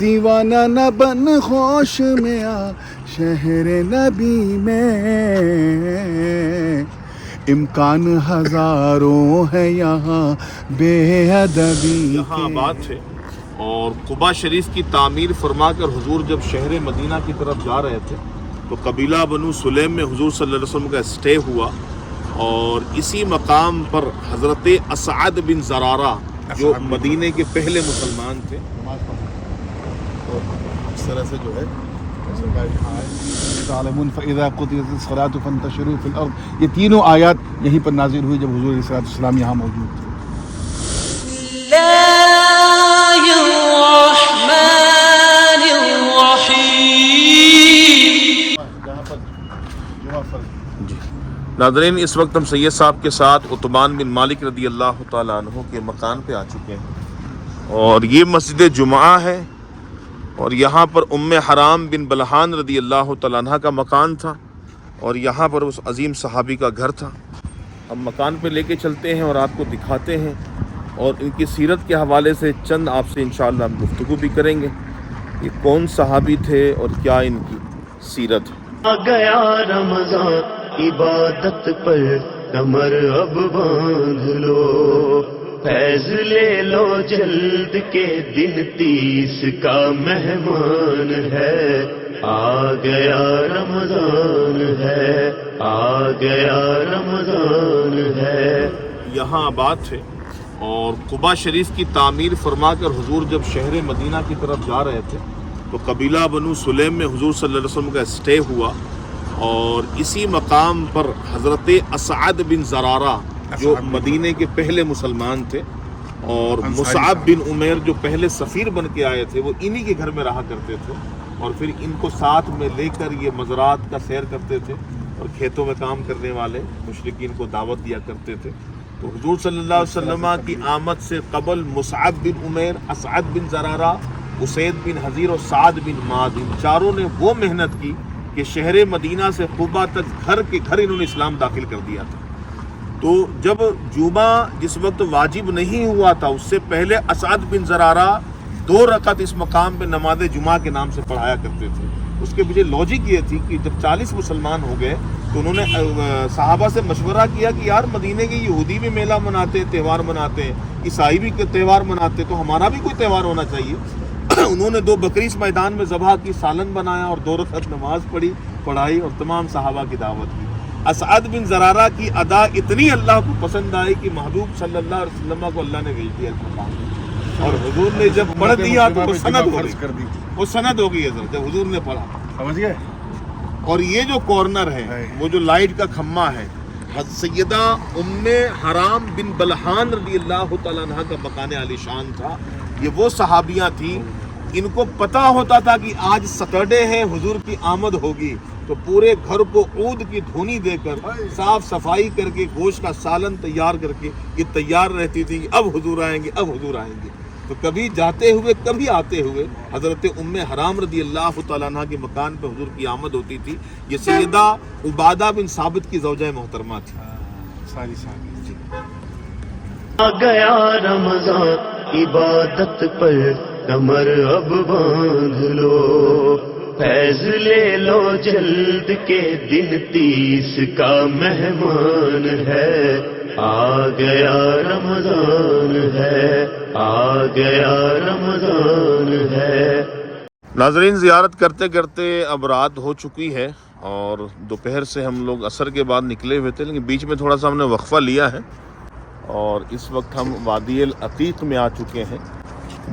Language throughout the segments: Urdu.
دیوانہ نہ بن ہوش میں آ شہر نبی میں، امکان ہزاروں ہے یہاں بے ادبی یہاں آباد تھے اور قباء شریف کی تعمیر فرما کر حضور جب شہر مدینہ کی طرف جا رہے تھے تو قبیلہ بنو سلیم میں حضور صلی اللہ علیہ وسلم کا اسٹے ہوا، اور اسی مقام پر حضرت اسعد بن زرارہ جو مدینے کے پہلے مسلمان تھے، اس طرح سے جو ہے تعلمون فاذا قضیت الصلاۃ فانتشروا فی الارض، یہ تینوں آیات یہیں پر نازل ہوئی جب حضور علیہ الصلوۃ والسلام یہاں موجود تھے۔ ناظرین، اس وقت ہم سید صاحب کے ساتھ عثمان بن مالک رضی اللہ تعالیٰ عنہ کے مکان پہ آ چکے ہیں، اور یہ مسجد جمعہ ہے، اور یہاں پر ام حرام بن بلحان رضی اللہ تعالیٰ عنہ کا مکان تھا، اور یہاں پر اس عظیم صحابی کا گھر تھا۔ ہم مکان پہ لے کے چلتے ہیں اور آپ کو دکھاتے ہیں، اور ان کی سیرت کے حوالے سے چند آپ سے انشاءاللہ ہم گفتگو بھی کریں گے، یہ کون صحابی تھے اور کیا ان کی سیرت ہے۔ آ گیا رمضان، عبادت پر کمر اب باندھ لو، فیض لے لو جلد کے دن 30 کا مہمان ہے، آ گیا رمضان ہے، آ گیا رمضان ہے۔ یہاں آباد تھے اور قباء شریف کی تعمیر فرما کر حضور جب شہر مدینہ کی طرف جا رہے تھے تو قبیلہ بنو سلیم میں حضور صلی اللہ علیہ وسلم کا اسٹے ہوا، اور اسی مقام پر حضرت اسعد بن زرارہ جو مدینے کے پہلے مسلمان تھے، اور مصعب بن عمیر جو پہلے سفیر بن کے آئے تھے، وہ انہی کے گھر میں رہا کرتے تھے، اور پھر ان کو ساتھ میں لے کر یہ مزارات کا سیر کرتے تھے، اور کھیتوں میں کام کرنے والے مشرکین کو دعوت دیا کرتے تھے۔ تو حضور صلی اللہ علیہ وسلم کی آمد سے قبل مصعب بن عمیر، اسعد بن زرارہ، اسید بن حضیر اور سعد بن معاذ، ان چاروں نے وہ محنت کی کہ شہر مدینہ سے قباء تک گھر کے گھر انہوں نے اسلام داخل کر دیا تھا۔ تو جب جمعہ جس وقت واجب نہیں ہوا تھا، اس سے پہلے اسعد بن زرارہ 2 رکعت اس مقام پہ نماز جمعہ کے نام سے پڑھایا کرتے تھے۔ اس کے پیچھے لاجک یہ تھی کہ جب 40 مسلمان ہو گئے تو انہوں نے صحابہ سے مشورہ کیا کہ یار مدینے کے یہودی بھی میلہ مناتے ہیں، تہوار مناتے ہیں، عیسائی بھی تہوار مناتے ہیں، تو ہمارا بھی کوئی تہوار ہونا چاہیے۔ انہوں نے 2 بکری اس میدان میں ذبح کی، سالن بنایا اور 2 رکعت نماز پڑھائی اور تمام صحابہ کی دعوت کی۔ اسعد بن زرارہ کی ادا اتنی اللہ کو پسند آئی کہ محبوب صلی اللہ علیہ وسلم کو اللہ نے بھیج دیا اس مقام پہ، اور حضور نے جب پڑھ دیا تو وہ سند ہو گئی، وہ سند ہو گئی حضرت، جب حضور نے پڑھا، سمجھ گئے۔ اور یہ جو کارنر ہے وہ جو لائٹ کا کھمبا ہے، سیدہ ام حرام بن بلحان رضی اللہ تعالیٰ عنہ کا مکان عالی شان تھا۔ یہ وہ صحابیاں تھیں، ان کو پتہ ہوتا تھا کہ آج سیٹرڈے ہے، حضور کی آمد ہوگی، تو پورے گھر کو عود کی دھونی دے کر صاف صفائی کر کے گوشت کا سالن تیار کر کے یہ تیار رہتی تھی کہ اب حضور آئیں گے، اب حضور آئیں گے۔ تو کبھی جاتے ہوئے کبھی آتے ہوئے حضرت ام حرام رضی اللہ تعالیٰ عنہ کے مکان پہ حضور کی آمد ہوتی تھی۔ یہ سیدہ عبادہ بن ثابت کی زوجہ محترمہ تھی۔ ساری آ گیا رمضان، عبادت پر کمر اب باندھ لو، فیض لے لو جلد کے دن 30 کا مہمان ہے، آ گیا رمضان ہے، آ گیا رمضان ہے۔ ناظرین، زیارت کرتے کرتے اب رات ہو چکی ہے، اور دوپہر سے ہم لوگ عصر کے بعد نکلے ہوئے تھے، لیکن بیچ میں تھوڑا سا ہم نے وقفہ لیا ہے، اور اس وقت ہم وادی العتیق میں آ چکے ہیں،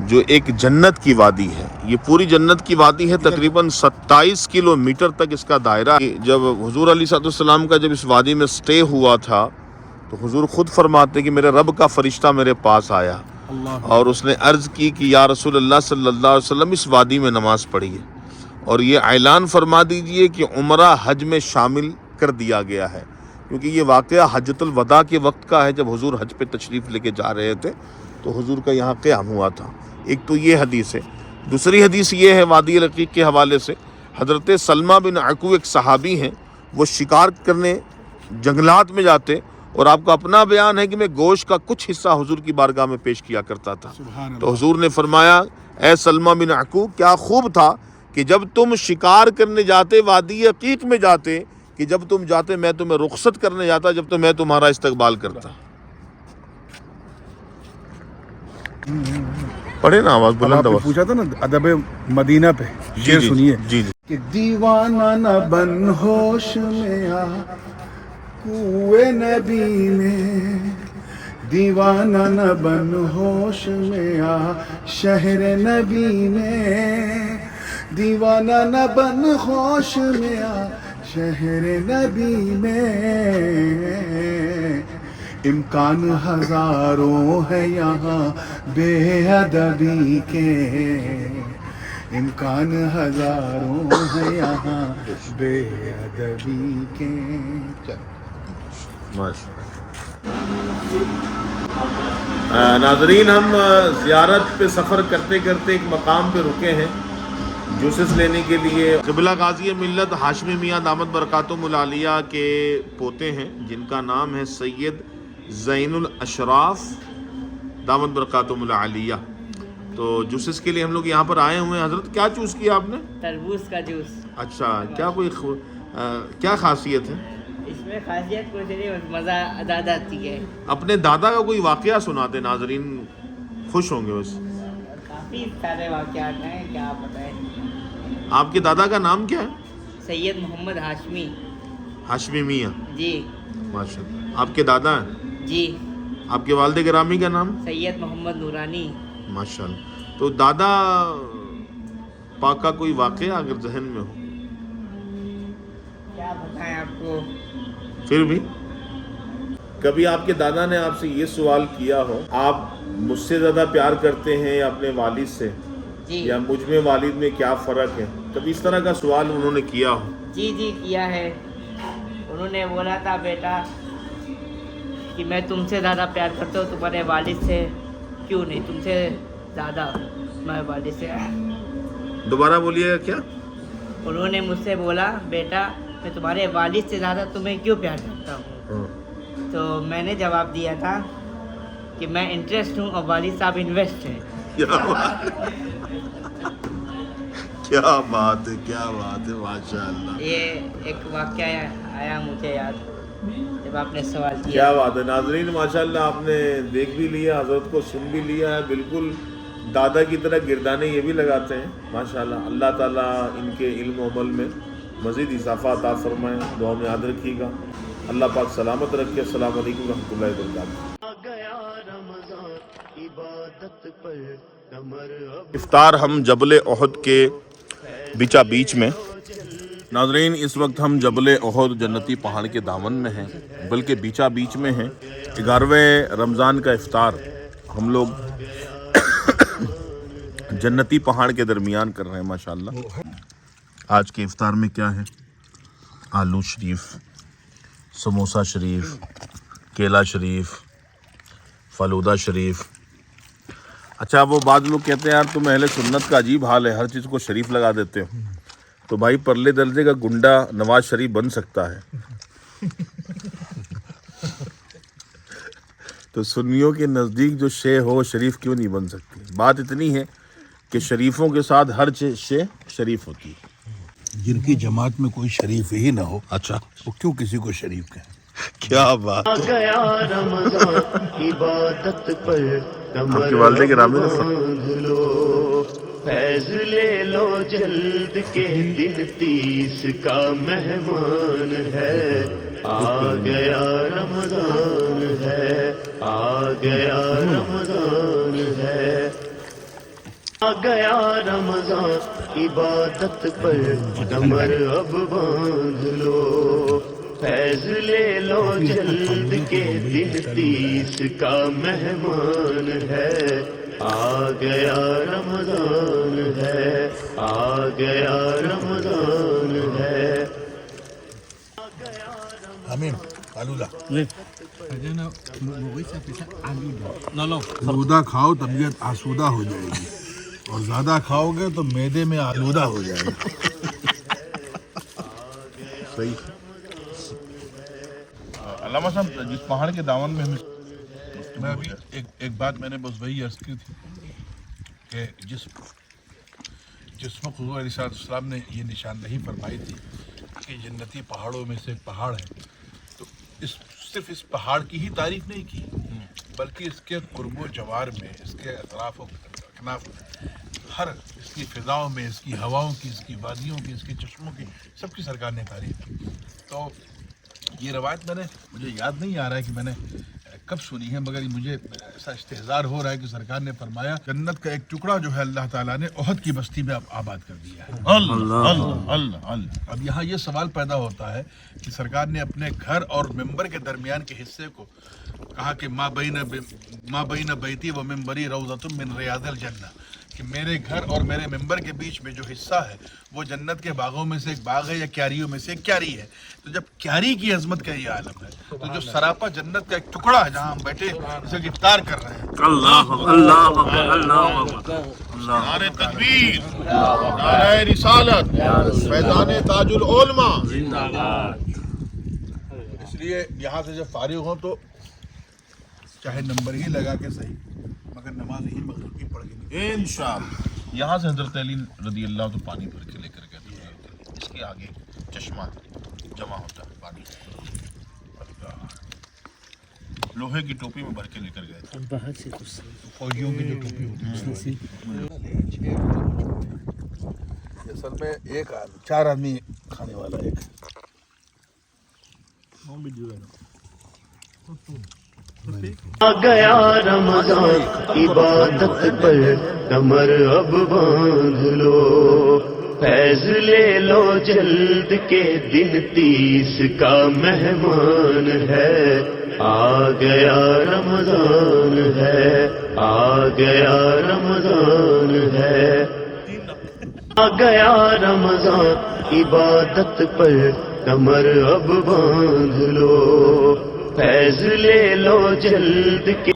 جو ایک جنت کی وادی ہے۔ یہ پوری جنت کی وادی ہے، تقریباً 27 کلومیٹر تک اس کا دائرہ ہے۔ جب حضور علیہ الصلوۃ والسلام کا جب اس وادی میں سٹے ہوا تھا تو حضور خود فرماتے کہ میرے رب کا فرشتہ میرے پاس آیا اور اس نے عرض کی کہ یا رسول اللہ صلی اللہ علیہ وسلم اس وادی میں نماز پڑھیے، اور یہ اعلان فرما دیجئے کہ عمرہ حج میں شامل کر دیا گیا ہے، کیونکہ یہ واقعہ حجۃ الوداع کے وقت کا ہے، جب حضور حج پہ تشریف لے کے جا رہے تھے تو حضور کا یہاں قیام ہوا تھا۔ ایک تو یہ حدیث ہے۔ دوسری حدیث یہ ہے وادی العتیق کے حوالے سے، حضرت سلمہ بن عکو ایک صحابی ہیں، وہ شکار کرنے جنگلات میں جاتے، اور آپ کا اپنا بیان ہے کہ میں گوشت کا کچھ حصہ حضور کی بارگاہ میں پیش کیا کرتا تھا۔ تو حضور نے فرمایا اے سلمہ بن عقوق کیا خوب تھا کہ جب تم شکار کرنے جاتے وادی عقیق میں جاتے کہ جب تم جاتے میں تمہیں رخصت کرنے جاتا جب تو میں تمہارا استقبال کرتا. پڑھے نا آواز اب بلند آپ نے آواز. پوچھا تھا نا ادب مدینہ پہ شعر سنیے جی جی کہ دیوانہ نہ بن ہوش میں آ کوئے نبی میں، دیوانہ نہ بن ہوش میں آ شہر نبی میں، دیوانہ نہ بن ہوش میں آ شہر نبی میں، امکان ہزاروں ہے یہاں بے ادبی کے، امکان ہزاروں ہے یہاں بے ادبی کے. ناظرین ہم زیارت پہ سفر کرتے کرتے ایک مقام پہ رکے ہیں جوسس لینے کے لیے. قبلہ غازی ملت ہاشمی میاں دامت برکاتہم العالیہ کے پوتے ہیں جن کا نام ہے سید زین الاشراف دامت برکاتہم العالیہ. تو جوسس کے لیے ہم لوگ یہاں پر آئے ہوئے ہیں. حضرت کیا چوز کیا آپ نے؟ تربوز کا جوس. اچھا کیا کوئی کیا خاصیت ہے اس میں؟ خاصیت کوئی نہیں، مزہ زیادہ آتی ہے. اپنے دادا کا کوئی واقعہ سناتے ناظرین خوش ہوں گے. بس کافی سارے واقعات ہیں، کیا بتائیں. آپ کے دادا کا نام کیا ہے؟ سید محمد ہاشمی. ہاشمی میاں. جی ماشاء اللہ. آپ کے دادا ہیں؟ جی. آپ کے والد گرامی کا نام؟ سید محمد نورانی. ماشاء اللہ. تو دادا پاک کا کوئی واقعہ اگر ذہن میں ہو؟ کیا بتائیں آپ کو. پھر بھی کبھی آپ کے دادا نے آپ سے یہ سوال کیا ہو آپ مجھ سے زیادہ پیار کرتے ہیں یا اپنے والد سے، جی یا مجھ میں والد میں کیا فرق ہے، کبھی اس طرح کا سوال انہوں نے کیا ہو؟ جی جی کیا ہے. انہوں نے بولا تھا بیٹا کہ میں تم سے زیادہ پیار کرتا ہوں تمہارے والد سے. کیوں نہیں، تم سے زیادہ میں والد سے. دوبارہ بولیے گا کیا؟ انہوں نے مجھ سے بولا بیٹا میں تمہارے والد سے زیادہ تمہیں کیوں پیار کرتا ہوں. تو میں نے جواب دیا تھا کہ میں انٹرسٹ ہوں اور والد صاحب انویسٹ ہیں. کیا بات ہے، کیا بات ہے، ماشاء اللہ. یہ ایک واقعہ آیا مجھے یاد جب آپ نے سوال کیا. کیا بات ہے ناظرین، ماشاء اللہ آپ نے دیکھ بھی لیا، حضرت کو سن بھی لیا ہے. بالکل دادا کی طرح گردانے یہ بھی لگاتے ہیں ماشاء اللہ. اللہ تعالیٰ ان کے علم و عمل میں مزید اضافہ عطا فرمائے. دعا میں یاد رکھیے گا. اللہ پاک سلامت رکھے. السلام علیکم ورحمۃ اللہ وبرکاتہ. آ گیا رمضان عبادت پر کمر اب افطار ہم جبل احد کے بیچا بیچ میں. ناظرین اس وقت ہم جبل احد جنتی پہاڑ کے دامن میں ہیں، بلکہ بیچا بیچ میں ہیں. 11ویں رمضان کا افطار ہم لوگ جنتی پہاڑ کے درمیان کر رہے ہیں ماشاءاللہ. آج کے افطار میں کیا ہے؟ آلو شریف، سموسہ شریف، کیلا شریف، فلودہ شریف. اچھا وہ بعض لوگ کہتے ہیں یار تم اہل سنت کا عجیب حال ہے، ہر چیز کو شریف لگا دیتے ہو. تو بھائی پرلے درجے کا گنڈا نواز شریف بن سکتا ہے. تو سنیوں کے نزدیک جو شے ہو شریف کیوں نہیں بن سکتی؟ بات اتنی ہے کہ شریفوں کے ساتھ ہر شے شریف ہوتی ہے. جن کی جماعت میں کوئی شریف ہی نہ ہو اچھا وہ کیوں کسی کو شریف کہیں؟ کیا بات آ گیا رمضان عبادت پر کمر آپ کے والدے کے رامے نے باندھ لو، فیض لے لو جلد کے دن 30 کا مہمان ہے. آ گیا رمضان ہے، آ گیا رمضان ہے. آ گیا رمضان عبادت پر کمر اب باندھ لو، فیض لے لو جلد کے دن 30 کا مہمان ہے. آ گیا رمضان ہے، آ گیا رمضان ہے. امین آلودہ آلودہ کھاؤ طبیعت آسودہ ہو جائے گی، اور زیادہ کھاؤ گے تو معدے میں آلودہ ہو جائے گا. صحیح. علامہ صاحب جس پہاڑ کے دامن میں ہم میں ابھی ایک بات میں نے بس وہی عرض کی تھی کہ جس وقت حضور علیہ السلام نے یہ نشاندہی فرمائی تھی کہ جنتی پہاڑوں میں سے ایک پہاڑ ہے، تو صرف اس پہاڑ کی ہی تعریف نہیں کی، بلکہ اس کے قرب و جوار میں، اس کے اطراف و اکناف میں، ہر اس کی فضاؤں میں، اس کی ہواؤں کی، اس کی وادیوں کی، اس کے چشموں کی، سب کی سرکار نے تعریف کی۔ تو یہ روایت مجھے یاد نہیں آ رہا ہے کہ میں نے کب سنی ہے، مگر مجھے ایسا استحضار ہو رہا ہے کہ سرکار نے فرمایا جنت کا ایک ٹکڑا جو ہے اللہ تعالیٰ نے احد کی بستی میں اب آباد کر دیا ہے۔ اللہ۔ اب یہاں یہ سوال پیدا ہوتا ہے کہ سرکار نے اپنے گھر اور ممبر کے درمیان کے حصے کو کہا کہ ما بین بیتی و ممبری روضۃ من ریاض الجنہ، کہ میرے گھر اور میرے ممبر کے بیچ میں جو حصہ ہے وہ جنت کے باغوں میں سے ایک باغ ہے، یا کیاریوں میں سے ایک کیاری ہے۔ تو جب کیاری کی عظمت کا یہ عالم ہے، تو جو سراپا جنت کا ایک ٹکڑا ہے جہاں ہم بیٹھے اسے افطار کر رہے ہیں۔ نعرہ تکبیر، نعرہ رسالت، فیضان تاج العلماء۔ اس لیے یہاں سے جب فارغ ہوں تو چاہے نمبر ہی لگا کے صحیح، مگر نماز ہی مغرب کی پڑھ کے انشاءاللہ یہاں سے حضرت علی رضی اللہ تو پانی بھر کے لے کر گئے تھے، اس کے آگے چشمہ جمع ہوتا ہے پانی، لوہے کی ٹوپی میں بھر کے لے کر گئے تھے۔ فوجیوں کی جو ٹوپی ہوتی ہے، اصل میں ایک آدمی 4 آدمی کھانے والا ایک آ گیا رمضان، عبادت پر کمر اب باندھ لو، فیض لے لو جلد کے دن 30 کا مہمان ہے، آ گیا رمضان ہے، آ گیا رمضان ہے، آ گیا رمضان، عبادت پر کمر اب باندھ لو، فیض لے لو جلد کے